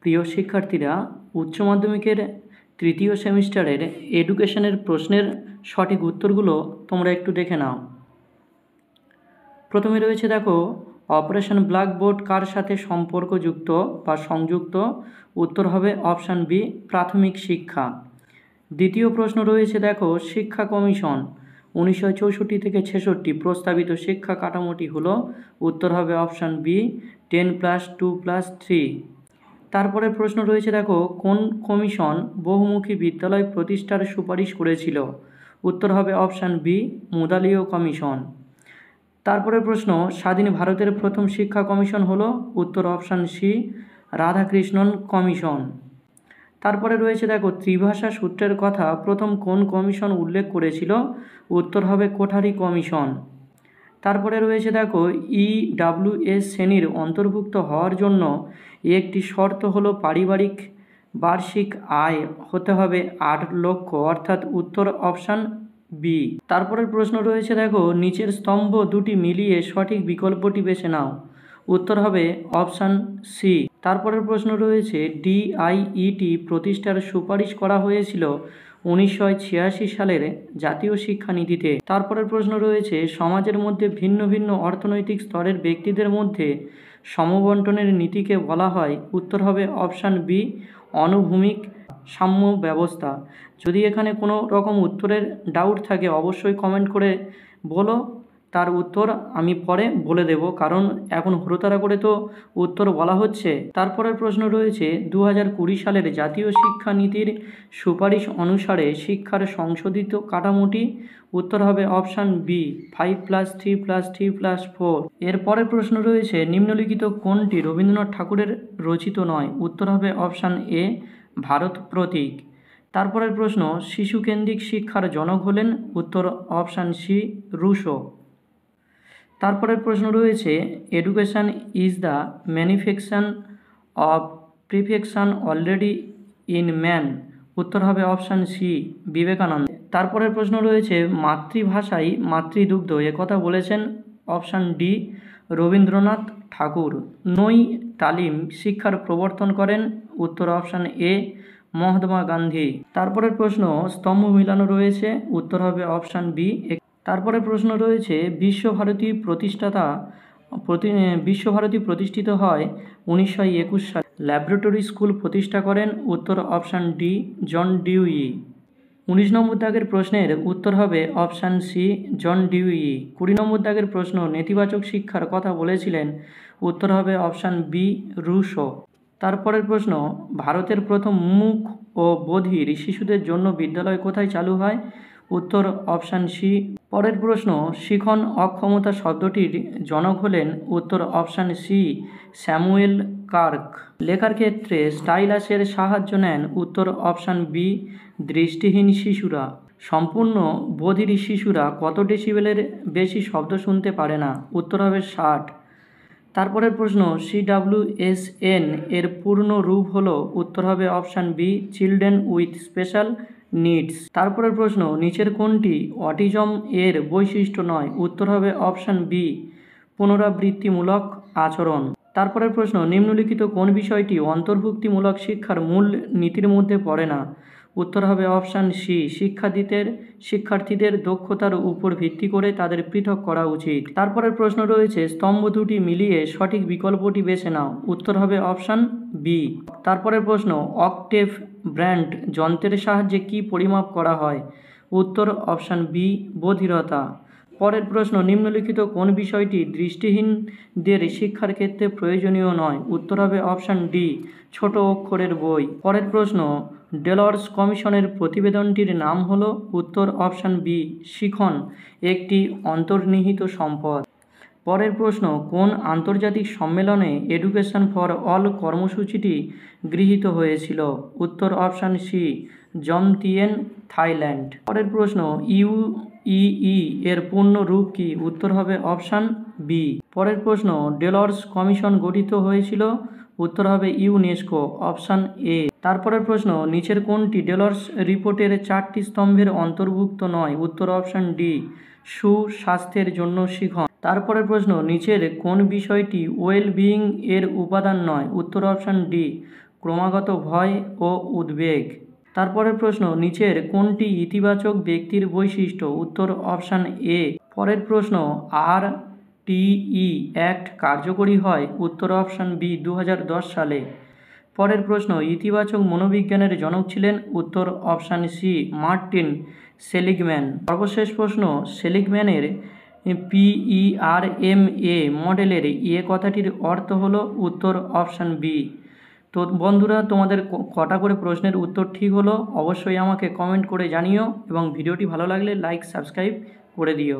প্রিয় শিক্ষার্থীরা, উচ্চ মাধ্যমিকের তৃতীয় সেমিস্টারের এডুকেশনের প্রশ্নের সঠিক উত্তরগুলো তোমরা একটু দেখে নাও। প্রথমে রয়েছে দেখো, অপারেশন ব্ল্যাকবোর্ড কার সাথে সম্পর্কযুক্ত বা সংযুক্ত? উত্তর হবে অপশান বি, প্রাথমিক শিক্ষা। দ্বিতীয় প্রশ্ন রয়েছে দেখো, শিক্ষা কমিশন 1964 থেকে 66 প্রস্তাবিত শিক্ষা কাঠামোটি হলো? উত্তর হবে অপশান বি, 10+2+3। তারপরে প্রশ্ন রয়েছে দেখো, কোন কমিশন বহুমুখী বিদ্যালয় প্রতিষ্ঠার সুপারিশ করেছিল? উত্তর হবে অপশান বি, মুদালিও কমিশন। তারপরে প্রশ্ন, স্বাধীন ভারতের প্রথম শিক্ষা কমিশন হলো? উত্তর অপশান সি, রাধাকৃষ্ণন কমিশন। তারপরে রয়েছে দেখো, ত্রিভাষা সূত্রের কথা প্রথম কোন কমিশন উল্লেখ করেছিল? উত্তর হবে কোঠারি কমিশন। তারপরে রয়েছে দেখো, EWS শ্রেণীর অন্তর্ভুক্ত হওয়ার জন্য একটি শর্ত হলো পারিবারিক বার্ষিক আয় হতে হবে 8 লক্ষ, অর্থাৎ উত্তর অপশান বি। তারপরের প্রশ্ন রয়েছে দেখো, নিচের স্তম্ভ দুটি মিলিয়ে সঠিক বিকল্পটি বেছে নাও। উত্তর হবে অপশান সি। তারপরের প্রশ্ন রয়েছে, DIET প্রতিষ্ঠার সুপারিশ করা হয়েছিল 1986 সালের জাতীয় শিক্ষানীতিতে। তারপরের প্রশ্ন রয়েছে, সমাজের মধ্যে ভিন্ন ভিন্ন অর্থনৈতিক স্তরের ব্যক্তিদের মধ্যে সমবন্টনের নীতিকে বলা হয়? উত্তর হবে অপশান বি, অনুভূমিক সাম্য ব্যবস্থা। যদি এখানে কোনো রকম উত্তরের ডাউট থাকে অবশ্যই কমেন্ট করে বলো, তার উত্তর আমি পরে বলে দেব, কারণ এখন হুড়োতাড়া করে তো উত্তর বলা হচ্ছে। তারপরের প্রশ্ন রয়েছে, 2020 সালের জাতীয় শিক্ষানীতির সুপারিশ অনুসারে শিক্ষার সংশোধিত কাঠামোটি? উত্তর হবে অপশান বি, 5+3+3+4। এরপরের প্রশ্ন রয়েছে, নিম্নলিখিত কোনটি রবীন্দ্রনাথ ঠাকুরের রচিত নয়? উত্তর হবে অপশান এ, ভারত প্রতীক। তারপরের প্রশ্ন, শিশুকেন্দ্রিক শিক্ষার জনক হলেন? উত্তর অপশান সি, রুশো। তারপরের প্রশ্ন রয়েছে, education is the manifestation of perfection already in man. উত্তর হবে অপশান সি, বিবেকানন্দ। তারপরের প্রশ্ন রয়েছে, মাতৃভাষাই মাতৃদুগ্ধ একথা বলেছেন? অপশান ডি, রবীন্দ্রনাথ ঠাকুর। নই তালিম শিক্ষার প্রবর্তন করেন? উত্তর অপশান এ, মহাত্মা গান্ধী। তারপরের প্রশ্ন, স্তম্ভ মিলানো রয়েছে? উত্তর হবে অপশান বি। তারপরে প্রশ্ন রয়েছে, বিশ্বভারতী প্রতিষ্ঠিত হয় 1921 সালে। ল্যাবরেটরি স্কুল প্রতিষ্ঠা করেন? উত্তর অপশান ডি, জন ডিউই। 19 নম্বর দাগের প্রশ্নের উত্তর হবে অপশান সি, জন ডিউই। 20 নম্বর দাগের প্রশ্ন, নেতিবাচক শিক্ষার কথা বলেছিলেন? উত্তর হবে অপশান বি, রুশো। তারপরের প্রশ্ন, ভারতের প্রথম মূক ও বধির শিশুদের জন্য বিদ্যালয় কোথায় চালু হয়? উত্তর অপশান সি। পরের প্রশ্ন, শিখন অক্ষমতা শব্দটির জনক হলেন? উত্তর অপশান সি, স্যামুয়েল কার্ক। লেখার ক্ষেত্রে স্টাইলাসের সাহায্য নেন? উত্তর অপশান বি, দৃষ্টিহীন শিশুরা। সম্পূর্ণ বধির শিশুরা কত ডেসিবেলের বেশি শব্দ শুনতে পারে না? উত্তর হবে 60। তারপরের প্রশ্ন, CWSN এর পূর্ণ রূপ হলো? উত্তর হবে option B, children with special needs. তারপরের প্রশ্ন, নিচের কোনটি অটিজম এর বৈশিষ্ট্য নয়? উত্তর হবে অপশান বি, পুনরাবৃত্তিমূলক আচরণ। তারপরের প্রশ্ন, নিম্নলিখিত কোন বিষয়টি অন্তর্ভুক্তিমূলক শিক্ষার মূল নীতির মধ্যে পড়ে না? উত্তর হবে অপশান সি, শিক্ষার্থীদের দক্ষতার উপর ভিত্তি করে তাদের পৃথক করা উচিত। তারপরের প্রশ্ন রয়েছে, স্তম্ভ দুটি মিলিয়ে সঠিক বিকল্পটি বেছে নাও। উত্তর হবে অপশান বি। তারপরের প্রশ্ন, অক্টেভ ব্র্যান্ড যন্ত্রের সাহায্যে কি পরিমাপ করা হয়? উত্তর অপশান বি, বধিরতা। পরের প্রশ্ন, নিম্নলিখিত কোন বিষয়টি দৃষ্টিহীনদের শিক্ষার ক্ষেত্রে প্রয়োজনীয় নয়? উত্তর হবে অপশান ডি, ছোট অক্ষরের বই। পরের প্রশ্ন, ডেলর্স কমিশনের প্রতিবেদনটির নাম হলো? উত্তর অপশান বি, শিখন একটি অন্তর্নিহিত সম্পদ। পরের প্রশ্ন, কোন আন্তর্জাতিক সম্মেলনে এডুকেশন ফর অল কর্মসূচিটি গৃহীত হয়েছিল? উত্তর অপশান সি, জমতিয়েন, থাইল্যান্ড। পরের প্রশ্ন, ইউইই এর পূর্ণ রূপ কি? উত্তর হবে অপশান বি। পরের প্রশ্ন, ডেলর্স কমিশন গঠিত হয়েছিল? উত্তর হবে ইউনেস্কো, অপশান এ। তারপরের প্রশ্ন, নিচের কোনটি ডেলর্স রিপোর্টের 4টি স্তম্ভের অন্তর্ভুক্ত নয়? উত্তর অপশান ডি, সুস্বাস্থ্যের জন্য শিখন। তারপরের প্রশ্ন, নিচের কোন বিষয়টি ওয়েল বিইং এর উপাদান নয়? উত্তর অপশান ডি, ক্রমাগত ভয় ও উদ্বেগ। তারপরের প্রশ্ন, নিচের কোনটি ইতিবাচক ব্যক্তির বৈশিষ্ট্য? উত্তর অপশান এ। পরের প্রশ্ন, RTE অ্যাক্ট কার্যকরী হয়? উত্তর অপশান বি 2010 সালে। পরের প্রশ্ন, ইতিবাচক মনোবিজ্ঞানের জনক ছিলেন? উত্তর অপশান সি মার্টিন সেলিগম্যান। সর্বশেষ প্রশ্ন, সেলিগম্যানের PERMA মডেলের এ কথাটির অর্থ হলো? উত্তর অপশান বি। তো বন্ধুরা, তোমাদের কটা করে প্রশ্নের উত্তর ঠিক হলো অবশ্যই আমাকে কমেন্ট করে জানিও এবং ভিডিওটি ভালো লাগলে লাইক সাবস্ক্রাইব করে দিও।